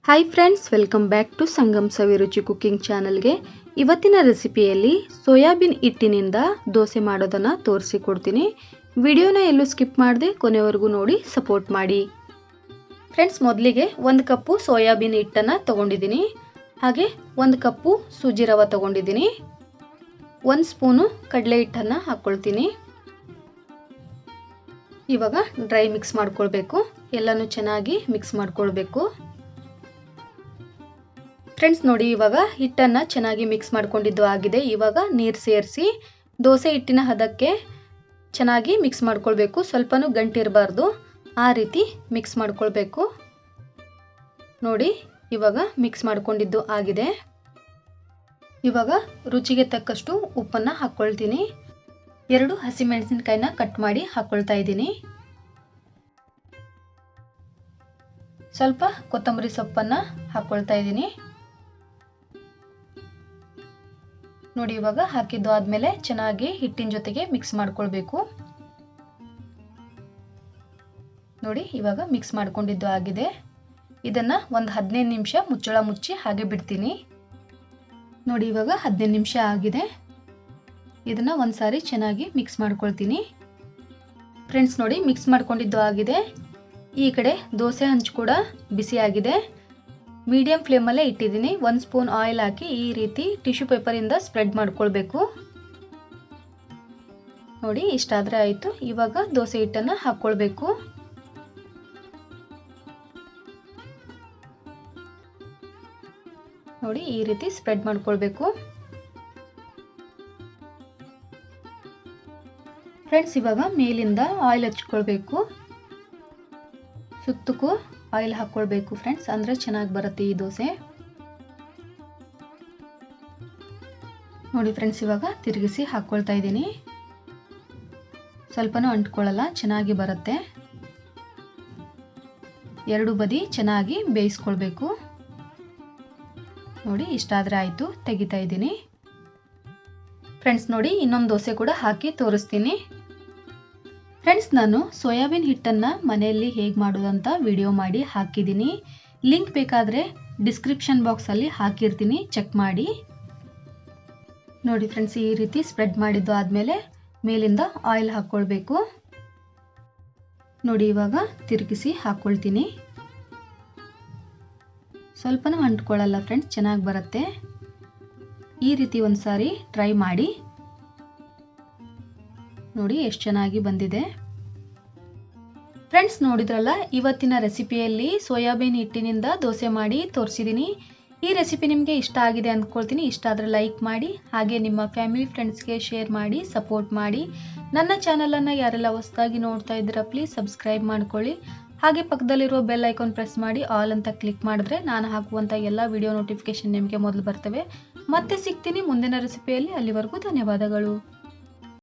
Hi friends, welcome back to Sangam Saviruchi cooking ಚಾನಲ್ಗೆ. ಇವತ್ತಿನ ರೆಸಿಪಿಯಲ್ಲಿ soybean ಹಿಟ್ಟಿನಿಂದ ದೋಸೆ ಮಾಡೋದನ್ನು ತೋರಿಸಿಕೊಡ್ತೀನಿ. ವಿಡಿಯೋನ ಎಲ್ಲೂ ಸ್ಕಿಪ್ ಮಾಡದೆ ಕೊನೆವರೆಗೂ ನೋಡಿ ಸಪೋರ್ಟ್ ಮಾಡಿ. ಫ್ರೆಂಡ್ಸ್, ಮೊದಲಿಗೆ 1 ಕಪ್ಪು ಸೋಯಾಬೀನ್ ಹಿಟ್ಟನ್ನು ತಗೊಂಡಿದ್ದೀನಿ. ಹಾಗೆ 1 ಕಪ್ಪು ಸೂಜಿ ರವೆ ತಗೊಂಡಿದ್ದೀನಿ. 1 ಸ್ಪೂನು ಕಡಲೆ ಹಿಟ್ಟನ್ನು ಹಾಕ್ಕೊಳ್ತೀನಿ. ಇವಾಗ ಡ್ರೈ ಮಿಕ್ಸ್ ಮಾಡ್ಕೊಳ್ಬೇಕು. ಎಲ್ಲನೂ ಚೆನ್ನಾಗಿ ಮಿಕ್ಸ್ ಮಾಡ್ಕೊಳ್ಬೇಕು. ಫ್ರೆಂಡ್ಸ್ ನೋಡಿ, ಇವಾಗ ಹಿಟ್ಟನ್ನು ಚೆನ್ನಾಗಿ ಮಿಕ್ಸ್ ಮಾಡ್ಕೊಂಡಿದ್ದು ಆಗಿದೆ. ಇವಾಗ ನೀರು ಸೇರಿಸಿ ದೋಸೆ ಹಿಟ್ಟಿನ ಹದಕ್ಕೆ ಚೆನ್ನಾಗಿ ಮಿಕ್ಸ್ ಮಾಡ್ಕೊಳ್ಬೇಕು. ಸ್ವಲ್ಪನೂ ಗಂಟಿರಬಾರ್ದು, ಆ ರೀತಿ ಮಿಕ್ಸ್ ಮಾಡ್ಕೊಳ್ಬೇಕು. ನೋಡಿ, ಇವಾಗ ಮಿಕ್ಸ್ ಮಾಡ್ಕೊಂಡಿದ್ದು ಆಗಿದೆ. ಇವಾಗ ರುಚಿಗೆ ತಕ್ಕಷ್ಟು ಉಪ್ಪನ್ನು ಹಾಕ್ಕೊಳ್ತೀನಿ. 2 ಹಸಿಮೆಣಸಿನಕಾಯಿನ ಕಟ್ ಮಾಡಿ ಹಾಕ್ಕೊಳ್ತಾ ಇದ್ದೀನಿ. ಸ್ವಲ್ಪ ಕೊತ್ತಂಬರಿ ಸೊಪ್ಪನ್ನು ಹಾಕ್ಕೊಳ್ತಾ ಇದ್ದೀನಿ. ನೋಡಿ, ಇವಾಗ ಹಾಕಿದ್ದು ಆದಮೇಲೆ ಚೆನ್ನಾಗಿ ಹಿಟ್ಟಿನ ಜೊತೆಗೆ ಮಿಕ್ಸ್ ಮಾಡ್ಕೊಳ್ಬೇಕು. ನೋಡಿ, ಇವಾಗ ಮಿಕ್ಸ್ ಮಾಡ್ಕೊಂಡಿದ್ದು ಆಗಿದೆ. ಇದನ್ನು ಒಂದು 15 ನಿಮಿಷ ಮುಚ್ಚಳ ಮುಚ್ಚಿ ಹಾಗೆ ಬಿಡ್ತೀನಿ. ನೋಡಿ, ಇವಾಗ 15 ನಿಮಿಷ ಆಗಿದೆ. ಇದನ್ನು ಒಂದ್ಸಾರಿ ಚೆನ್ನಾಗಿ ಮಿಕ್ಸ್ ಮಾಡ್ಕೊಳ್ತೀನಿ. ಫ್ರೆಂಡ್ಸ್ ನೋಡಿ, ಮಿಕ್ಸ್ ಮಾಡ್ಕೊಂಡಿದ್ದು ಆಗಿದೆ. ಈ ಕಡೆ ದೋಸೆ ಹಂಚು ಕೂಡ ಬಿಸಿ ಆಗಿದೆ. ಮೀಡಿಯಂ ಫ್ಲೇಮಲ್ಲೇ ಇಟ್ಟಿದ್ದೀನಿ. 1 ಸ್ಪೂನ್ ಆಯಿಲ್ ಹಾಕಿ ಈ ರೀತಿ ಟಿಶ್ಯೂ ಪೇಪರಿಂದ ಸ್ಪ್ರೆಡ್ ಮಾಡ್ಕೊಳ್ಬೇಕು. ನೋಡಿ, ಇಷ್ಟಾದರೆ ಆಯಿತು. ಇವಾಗ ದೋಸೆ ಹಿಟ್ಟನ್ನು ಹಾಕ್ಕೊಳ್ಬೇಕು. ನೋಡಿ, ಈ ರೀತಿ ಸ್ಪ್ರೆಡ್ ಮಾಡ್ಕೊಳ್ಬೇಕು. ಫ್ರೆಂಡ್ಸ್, ಇವಾಗ ಮೇಲಿಂದ ಆಯಿಲ್ ಹಚ್ಕೊಳ್ಬೇಕು. ಸುತ್ತಕ್ಕೂ ಆಯಿಲ್ ಹಾಕ್ಕೊಳ್ಬೇಕು ಫ್ರೆಂಡ್ಸ್, ಅಂದರೆ ಚೆನ್ನಾಗಿ ಬರುತ್ತೆ ಈ ದೋಸೆ. ನೋಡಿ ಫ್ರೆಂಡ್ಸ್, ಇವಾಗ ತಿರುಗಿಸಿ ಹಾಕ್ಕೊಳ್ತಾ ಇದ್ದೀನಿ. ಸ್ವಲ್ಪನೂ ಅಂಟ್ಕೊಳ್ಳಲ್ಲ, ಚೆನ್ನಾಗಿ ಬರುತ್ತೆ. 2 ಬದಿ ಚೆನ್ನಾಗಿ ಬೇಯಿಸ್ಕೊಳ್ಬೇಕು. ನೋಡಿ, ಇಷ್ಟಾದರೆ ಆಯಿತು. ತೆಗಿತಾ ಇದ್ದೀನಿ. ಫ್ರೆಂಡ್ಸ್ ನೋಡಿ, ಇನ್ನೊಂದು ದೋಸೆ ಕೂಡ ಹಾಕಿ ತೋರಿಸ್ತೀನಿ. ಫ್ರೆಂಡ್ಸ್, ನಾನು ಸೋಯಾಬೀನ್ ಹಿಟ್ಟನ್ನು ಮನೆಯಲ್ಲಿ ಹೇಗೆ ಮಾಡೋದಂತ ವಿಡಿಯೋ ಮಾಡಿ ಹಾಕಿದ್ದೀನಿ. ಲಿಂಕ್ ಬೇಕಾದರೆ ಡಿಸ್ಕ್ರಿಪ್ಷನ್ ಬಾಕ್ಸಲ್ಲಿ ಹಾಕಿರ್ತೀನಿ, ಚೆಕ್ ಮಾಡಿ. ನೋಡಿ ಫ್ರೆಂಡ್ಸ್, ಈ ರೀತಿ ಸ್ಪ್ರೆಡ್ ಮಾಡಿದ್ದು ಆದಮೇಲೆ ಮೇಲಿಂದ ಆಯಿಲ್ ಹಾಕ್ಕೊಳ್ಬೇಕು. ನೋಡಿ, ಇವಾಗ ತಿರುಗಿಸಿ ಹಾಕ್ಕೊಳ್ತೀನಿ. ಸ್ವಲ್ಪನೂ ಅಂಟ್ಕೊಳ್ಳಲ್ಲ ಫ್ರೆಂಡ್ಸ್, ಚೆನ್ನಾಗಿ ಬರುತ್ತೆ. ಈ ರೀತಿ ಒಂದ್ಸಾರಿ ಟ್ರೈ ಮಾಡಿ. ನೋಡಿ, ಎಷ್ಟು ಚೆನ್ನಾಗಿ ಬಂದಿದೆ. ಫ್ರೆಂಡ್ಸ್ ನೋಡಿದ್ರಲ್ಲ, ಇವತ್ತಿನ ರೆಸಿಪಿಯಲ್ಲಿ ಸೋಯಾಬೀನ್ ಹಿಟ್ಟಿನಿಂದ ದೋಸೆ ಮಾಡಿ ತೋರಿಸಿದ್ದೀನಿ. ಈ ರೆಸಿಪಿ ನಿಮಗೆ ಇಷ್ಟ ಆಗಿದೆ ಅಂದ್ಕೊಳ್ತೀನಿ. ಇಷ್ಟ ಆದರೆ ಲೈಕ್ ಮಾಡಿ, ಹಾಗೆ ನಿಮ್ಮ ಫ್ಯಾಮಿಲಿ ಫ್ರೆಂಡ್ಸ್ಗೆ ಶೇರ್ ಮಾಡಿ, ಸಪೋರ್ಟ್ ಮಾಡಿ. ನನ್ನ ಚಾನಲನ್ನು ಯಾರೆಲ್ಲ ಹೊಸದಾಗಿ ನೋಡ್ತಾ ಇದ್ದೀರಾ ಪ್ಲೀಸ್ ಸಬ್ಸ್ಕ್ರೈಬ್ ಮಾಡ್ಕೊಳ್ಳಿ. ಹಾಗೆ ಪಕ್ಕದಲ್ಲಿರುವ ಬೆಲ್ ಐಕಾನ್ ಪ್ರೆಸ್ ಮಾಡಿ ಆಲ್ ಅಂತ ಕ್ಲಿಕ್ ಮಾಡಿದ್ರೆ ನಾನು ಹಾಕುವಂಥ ಎಲ್ಲ ವಿಡಿಯೋ ನೋಟಿಫಿಕೇಶನ್ ನಿಮಗೆ ಮೊದಲು ಬರ್ತವೆ. ಮತ್ತೆ ಸಿಗ್ತೀನಿ ಮುಂದಿನ ರೆಸಿಪಿಯಲ್ಲಿ. ಅಲ್ಲಿವರೆಗೂ ಧನ್ಯವಾದಗಳು.